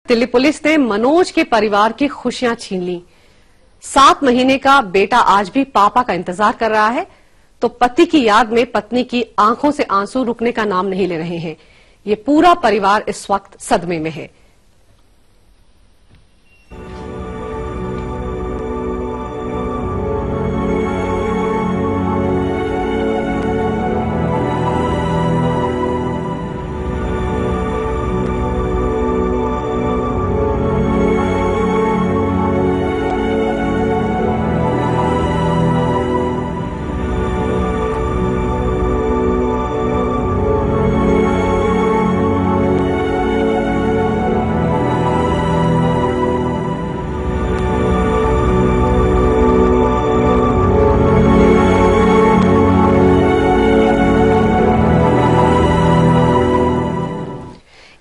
Delhi police ने मनोज के परिवार की खुशियां छीन ली। 7 महीने का बेटा आज भी पापा का इंतजार कर रहा है, तो पति की याद में पत्नी की आंखों से आंसू रुकने का नाम नहीं ले रहे हैं। ये पूरा परिवार इस वक्त सदमे में है।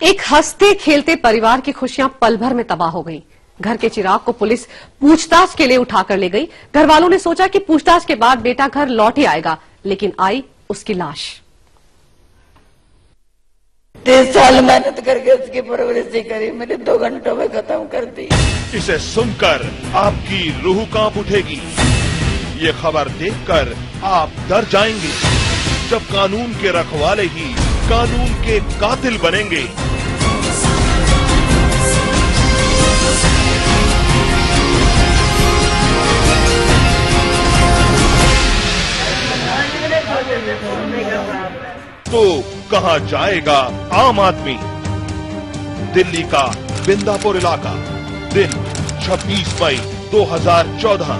एक हंसते खेलते परिवार की खुशियां पल भर में तबाह हो गईं। घर के चिराग को पुलिस पूछताछ के लिए उठाकर ले गई। घर वालों ने सोचा कि पूछताछ के बाद बेटा घर लौट ही आएगा, लेकिन आई उसकी लाश। 3 साल मेहनत करके उसकी परवरिश करी, मैंने 2 घंटों में खत्म कर दी। इसे सुनकर आपकी रूह कांप उठेगी। ये खबर देखकर आप डर जाएंगे, जब कानून के रखवाले ही कानून के कातिल बनेंगे। तो कहां जाएगा आम आदमी? दिल्ली का बिंदापुर इलाका, दिन 26 मई 2014,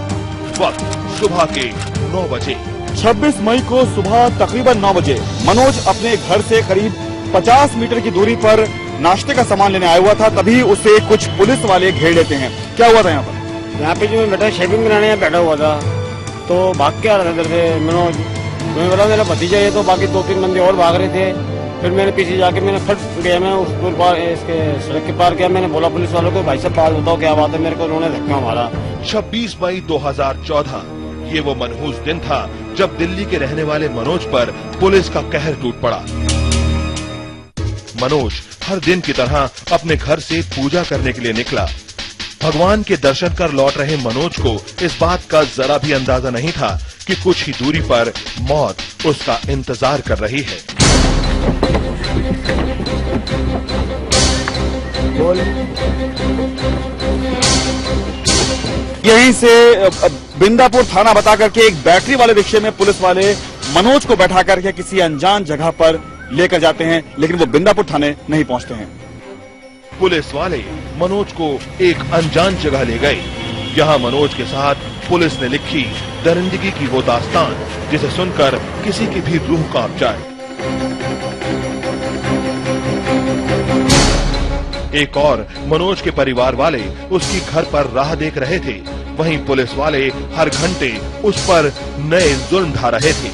वक्त सुबह के 9 बजे। 26 मई को सुबह तकरीबन 9 बजे मनोज अपने घर से करीब 50 मीटर की दूरी पर नाश्ते का सामान लेने आया हुआ था। तभी उसे कुछ पुलिस वाले घेर लेते हैं। क्या हुआ था यहाँ पर? यहाँ पे जो मैं बैठा शेविंग बनाने बैठा हुआ था, तो भाग के आ रहा था इधर से मनोज। मैं बोला मेरा भतीजा है, तो बाकी 2-3 बंदे और भाग रहे थे। फिर मैंने पीछे जाके मैंने फट गया, मैं उस पुल पार इसके सड़क के पार गया। मैंने बोला पुलिस वालों को, भाई साहब बात बताओ क्या बात है, मेरे को उन्होंने धक्का मारा। 26 मई 2014 ये वो मनहूस दिन था जब दिल्ली के रहने वाले मनोज पर पुलिस का कहर टूट पड़ा। मनोज हर दिन की तरह अपने घर से पूजा करने के लिए निकला। भगवान के दर्शन कर लौट रहे मनोज को इस बात का जरा भी अंदाजा नहीं था कि कुछ ही दूरी पर मौत उसका इंतजार कर रही है। यहीं से बिंदापुर थाना बता करके एक बैटरी वाले रिक्शे में पुलिस वाले मनोज को बैठा करके किसी अनजान जगह पर लेकर जाते हैं, लेकिन वो बिंदापुर थाने नहीं पहुंचते हैं। पुलिस वाले मनोज को एक अनजान जगह ले गए। यहाँ मनोज के साथ पुलिस ने लिखी दरिंदगी की वो दास्तान, जिसे सुनकर किसी की भी रूह कांप जाए। एक और मनोज के परिवार वाले उसकी घर पर राह देख रहे थे। वहीं पुलिस वाले हर घंटे उस पर नए जुल्म ढा रहे थे।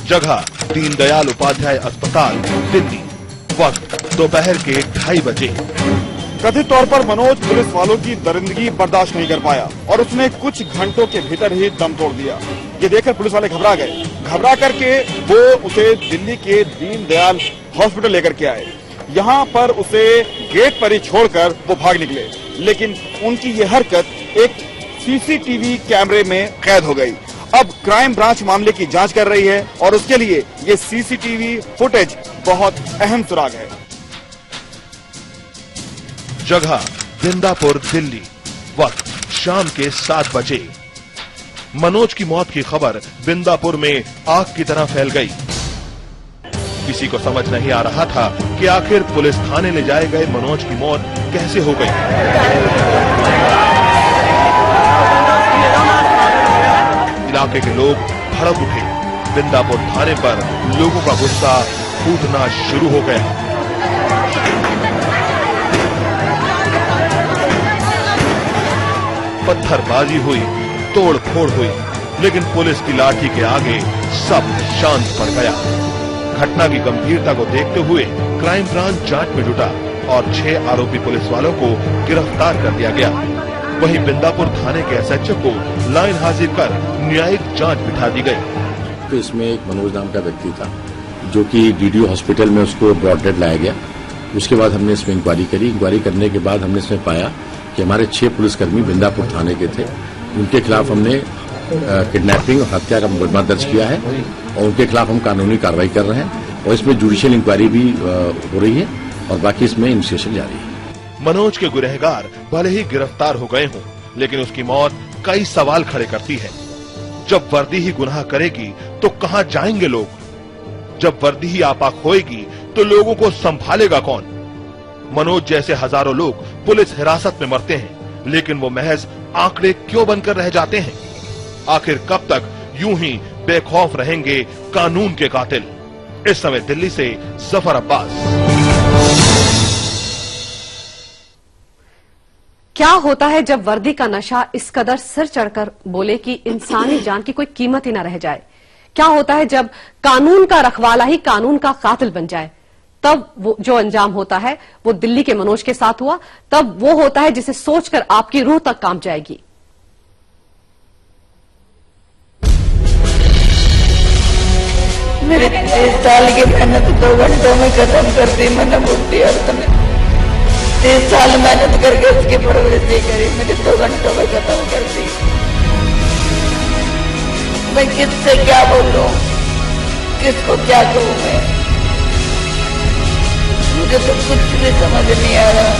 जगह दीनदयाल उपाध्याय अस्पताल, दिल्ली। वक्त दोपहर के 2:30 बजे। कथित तौर पर मनोज पुलिस वालों की दरिंदगी बर्दाश्त नहीं कर पाया और उसने कुछ घंटों के भीतर ही दम तोड़ दिया। ये देखकर पुलिस वाले घबरा गए। घबरा करके वो उसे दिल्ली के दीनदयाल हॉस्पिटल लेकर के आए। यहाँ पर उसे गेट पर ही छोड़कर वो भाग निकले, लेकिन उनकी ये हरकत एक सीसीटीवी कैमरे में कैद हो गई। अब क्राइम ब्रांच मामले की जांच कर रही है और उसके लिए ये सीसीटीवी फुटेज बहुत अहम सुराग है। जगह बिंदापुर, दिल्ली। वक्त शाम के 7 बजे। मनोज की मौत की खबर बिंदापुर में आग की तरह फैल गई। किसी को समझ नहीं आ रहा था कि आखिर पुलिस थाने ले जाए गए मनोज की मौत कैसे हो गई। इलाके के लोग भड़क उठे। बिंदापुर थाने पर लोगों का गुस्सा फूटना शुरू हो गया। पत्थरबाजी हुई, तोड़ फोड़ हुई, लेकिन पुलिस की लाठी के आगे सब शांत पड़ गया। घटना की गंभीरता को देखते हुए क्राइम ब्रांच जांच में जुटा और 6 आरोपी पुलिस वालों को गिरफ्तार कर दिया गया। वहीं बिंदापुर थाने के एसएचओ को लाइन हाजिर कर न्यायिक जांच बिठा दी गई। तो इसमें एक मनोज नाम का व्यक्ति था जो कि डीडीओ हॉस्पिटल में उसको ब्रॉड डेड लाया गया। उसके बाद हमने इसमें इंक्वायरी करी। इंक्वायरी करने के बाद हमने इसमें पाया कि हमारे 6 पुलिसकर्मी बिंदापुर थाने के थे। उनके खिलाफ हमने किडनैपिंग और हत्या का मुकदमा दर्ज किया है और उनके खिलाफ हम कानूनी कार्रवाई कर रहे हैं और इसमें जुडिशियल इंक्वायरी भी हो रही है और बाकी इसमें इन्वेस्टिगेशन जारी है। मनोज के गुनहगार भले ही गिरफ्तार हो गए हों, लेकिन उसकी मौत कई सवाल खड़े करती है। जब वर्दी ही गुनाह करेगी तो कहां जाएंगे लोग? जब वर्दी ही आपा खोएगी तो लोगों को संभालेगा कौन? मनोज जैसे हजारों लोग पुलिस हिरासत में मरते हैं, लेकिन वो महज आंकड़े क्यों बनकर रह जाते हैं? आखिर कब तक यूं ही बेखौफ रहेंगे कानून के कातिल? इस समय दिल्ली से जफर अब्बास। क्या होता है जब वर्दी का नशा इस कदर सिर चढ़कर बोले कि इंसानी जान की कोई कीमत ही ना रह जाए? क्या होता है जब कानून का रखवाला ही कानून का कातिल बन जाए? तब वो जो अंजाम होता है वो दिल्ली के मनोज के साथ हुआ। तब वो होता है जिसे सोचकर आपकी रूह तक कांप जाएगी। मेरे 30 साल की मेहनत 2 घंटों में खत्म कर दी मैंने बुढ़ी औरत ने। 30 साल मेहनत करके उसकी परवरिश करी, मैंने 2 घंटों में खत्म कर दी। मैं किससे क्या बोलूं, किसको क्या कहूं? मैं मुझे तो कुछ भी समझ नहीं आ रहा।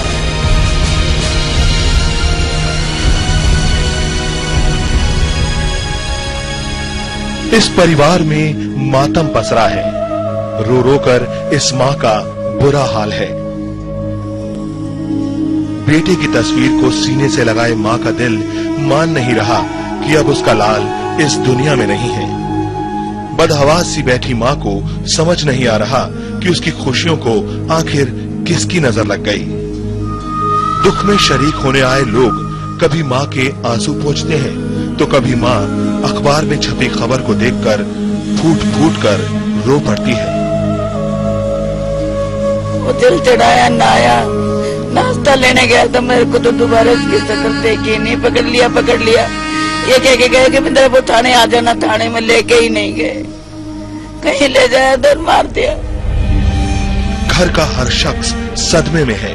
इस परिवार में मातम पसरा है। रो रो कर इस मां का बुरा हाल है। बेटे की तस्वीर को सीने से लगाए मां का दिल मान नहीं रहा कि अब उसका लाल इस दुनिया में नहीं है। बदहवास सी बैठी मां को समझ नहीं आ रहा कि उसकी खुशियों को आखिर किसकी नजर लग गई। दुख में शरीक होने आए लोग कभी मां के आंसू पोंछते हैं तो कभी मां अखबार में छपी खबर को देखकर फूट फूट कर रो पड़ती है। वो दिल चढ़ाया ना आया, नाश्ता लेने गया तो मेरे को तो दोबारा उसकी शक्ल देखी नहीं। पकड़ लिया ये कह के गए कि मैं वो थाने आ जाना, थाने में लेके ही नहीं गए, कहीं ले जाया तो मार दिया। घर का हर शख्स सदमे में है।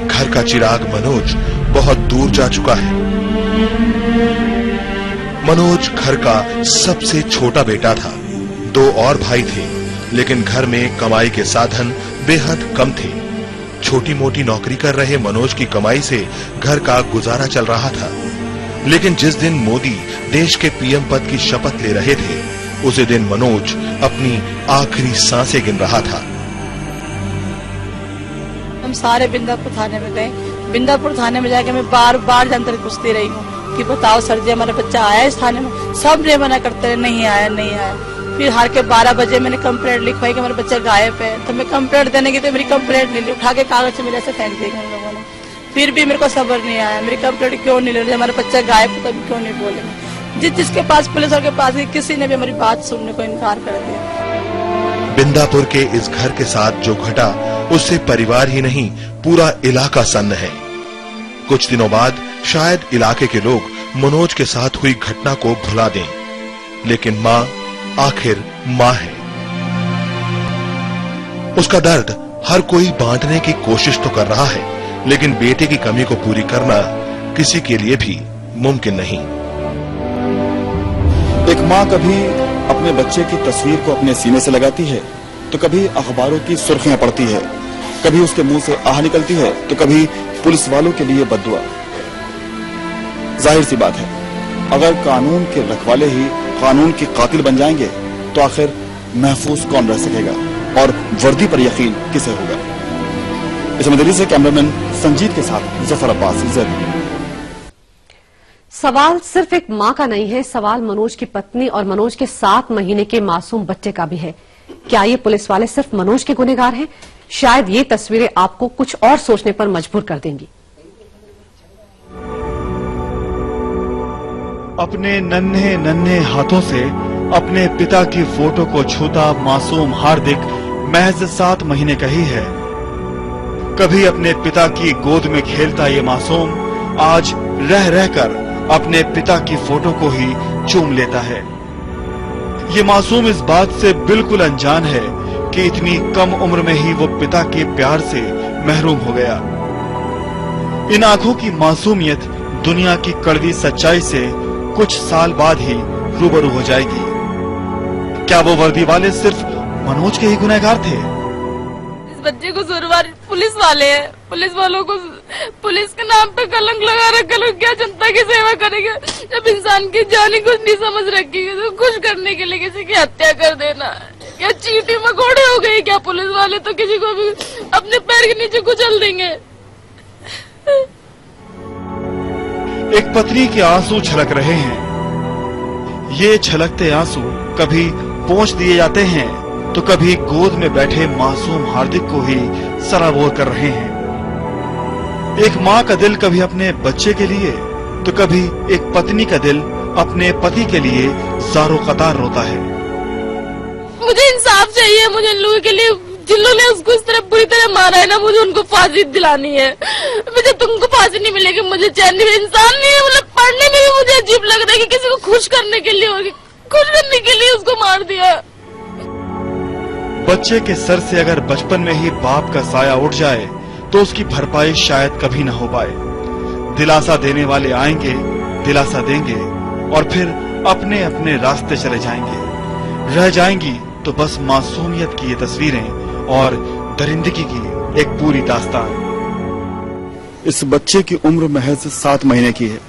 घर का चिराग मनोज बहुत दूर जा चुका है। मनोज घर का सबसे छोटा बेटा था। 2 और भाई थे, लेकिन घर में कमाई के साधन बेहद कम थे। छोटी मोटी नौकरी कर रहे मनोज की कमाई से घर का गुजारा चल रहा था। लेकिन जिस दिन मोदी देश के पीएम पद की शपथ ले रहे थे, उसी दिन मनोज अपनी आखिरी सांसें गिन रहा था। हम सारे बिंदापुर थाने में गए। बिंदापुर थाने में जाके मैं बार बार जनता पूछती रही हूँ कि बताओ सर जी हमारा बच्चा आया इस थाने में? सब ने मना करते रहे नहीं आया। फिर हार के 12 बजे मैंने कंप्लेंट लिखवाई कि हमारा बच्चा गायब है। तो मैं कंप्लेंट देने की तो मेरी कंप्लेंट नहीं ली, उठा के कागज मेरे से फेंक दिए उन लोगों ने। फिर भी मेरे को सब्र नहीं आया, मेरी कंप्लेंट क्यों नहीं ले रही, हमारा बच्चा गायब है तभी क्यों नहीं बोले। जिसके पास पुलिस के पास किसी ने भी हमारी बात सुनने को इनकार कर दिया। बिंदापुर के इस घर के साथ जो घटा उससे परिवार ही नहीं पूरा इलाका सन्न है। कुछ दिनों बाद शायद इलाके के लोग मनोज के साथ हुई घटना को भुला दें, लेकिन मां आखिर मां है। उसका दर्द हर कोई बांटने की कोशिश तो कर रहा है, लेकिन बेटे की कमी को पूरी करना किसी के लिए भी मुमकिन नहीं। एक माँ कभी अपने बच्चे की तस्वीर को अपने सीने से लगाती है तो कभी अखबारों की सुर्खियां पड़ती है, कभी उसके मुंह से आह निकलती है तो कभी पुलिस वालों के लिए बद्दुआ। जाहिर सी बात है, अगर कानून के रखवाले ही कानून के कातिल बन जाएंगे तो आखिर महफूज कौन रह सकेगा और वर्दी पर यकीन किसे होगा? इसमें दिल्ली से कैमरामैन संजीत के साथ जफर अब्बास। सवाल सिर्फ एक मां का नहीं है, सवाल मनोज की पत्नी और मनोज के 7 महीने के मासूम बच्चे का भी है। क्या ये पुलिस वाले सिर्फ मनोज के गुनहगार हैं? शायद ये तस्वीरें आपको कुछ और सोचने पर मजबूर कर देंगी। अपने नन्हे नन्हे हाथों से अपने पिता की फोटो को छूता मासूम हार्दिक महज 7 महीने का ही है। कभी अपने पिता की गोद में खेलता ये मासूम आज रह रहकर अपने पिता की फोटो को ही चूम लेता है। ये मासूम इस बात से बिल्कुल अनजान है कि इतनी कम उम्र में ही वो पिता के प्यार से महरूम हो गया। इन आंखों की मासूमियत दुनिया की कड़वी सच्चाई से कुछ साल बाद ही रूबरू हो जाएगी। क्या वो वर्दी वाले सिर्फ मनोज के ही गुनहगार थे? इस बच्चे को जुर्माना पुलिस वाले हैं, पुलिस वालों को पुलिस के नाम पे कलंक लगा रखा। लोग क्या जनता की सेवा करेंगे जब इंसान की जान ही कुछ नहीं समझ रखी है, तो खुश करने के लिए किसी की हत्या कर देना। क्या चींटी मकोड़े हो गई क्या पुलिस वाले? तो किसी को भी अपने पैर के नीचे कुचल देंगे। एक पत्नी के आंसू छलक रहे हैं। ये छलकते आंसू कभी पोंछ दिए जाते हैं तो कभी गोद में बैठे मासूम हार्दिक को ही सराबोर कर रहे हैं। एक माँ का दिल कभी अपने बच्चे के लिए तो कभी एक पत्नी का दिल अपने पति के लिए ज़ारो कतार रोता है। मुझे इंसाफ चाहिए। मुझे इन लोगों के लिए जिन्होंने उसको इस तरह बुरी तरह मारा है ना, मुझे उनको फांसी दिलानी है। मुझे तुमको फांसी नहीं मिलेगी, मुझे चैन नहीं। इंसान नहीं है। मतलब पढ़ने में भी मुझे अजीब लग रहा है कि किसी को खुश करने के लिए उसको मार दिया। बच्चे के सर से अगर बचपन में ही बाप का साया उठ जाए तो उसकी भरपाई शायद कभी न हो पाए। दिलासा देने वाले आएंगे, दिलासा देंगे और फिर अपने अपने रास्ते चले जाएंगे। रह जाएंगी तो बस मासूमियत की ये तस्वीरें और दरिंदगी की एक पूरी दास्तान। इस बच्चे की उम्र महज 7 महीने की है।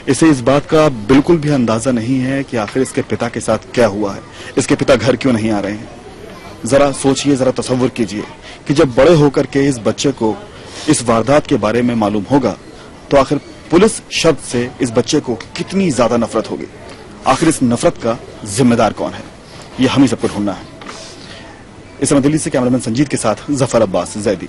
इसे इस बात का बिल्कुल भी अंदाजा नहीं है कि आखिर इसके पिता के साथ क्या हुआ है। इसके पिता घर क्यों नहीं आ रहे हैं? जरा सोचिए, जरा तसव्वुर कीजिए कि जब बड़े होकर के इस बच्चे को इस वारदात के बारे में मालूम होगा तो आखिर पुलिस शब्द से इस बच्चे को कितनी ज्यादा नफरत होगी। आखिर इस नफरत का जिम्मेदार कौन है, ये हम ही सबको ढूंढना है। इस समय दिल्ली से कैमरामैन संजीत के साथ जफर अब्बास जैदी।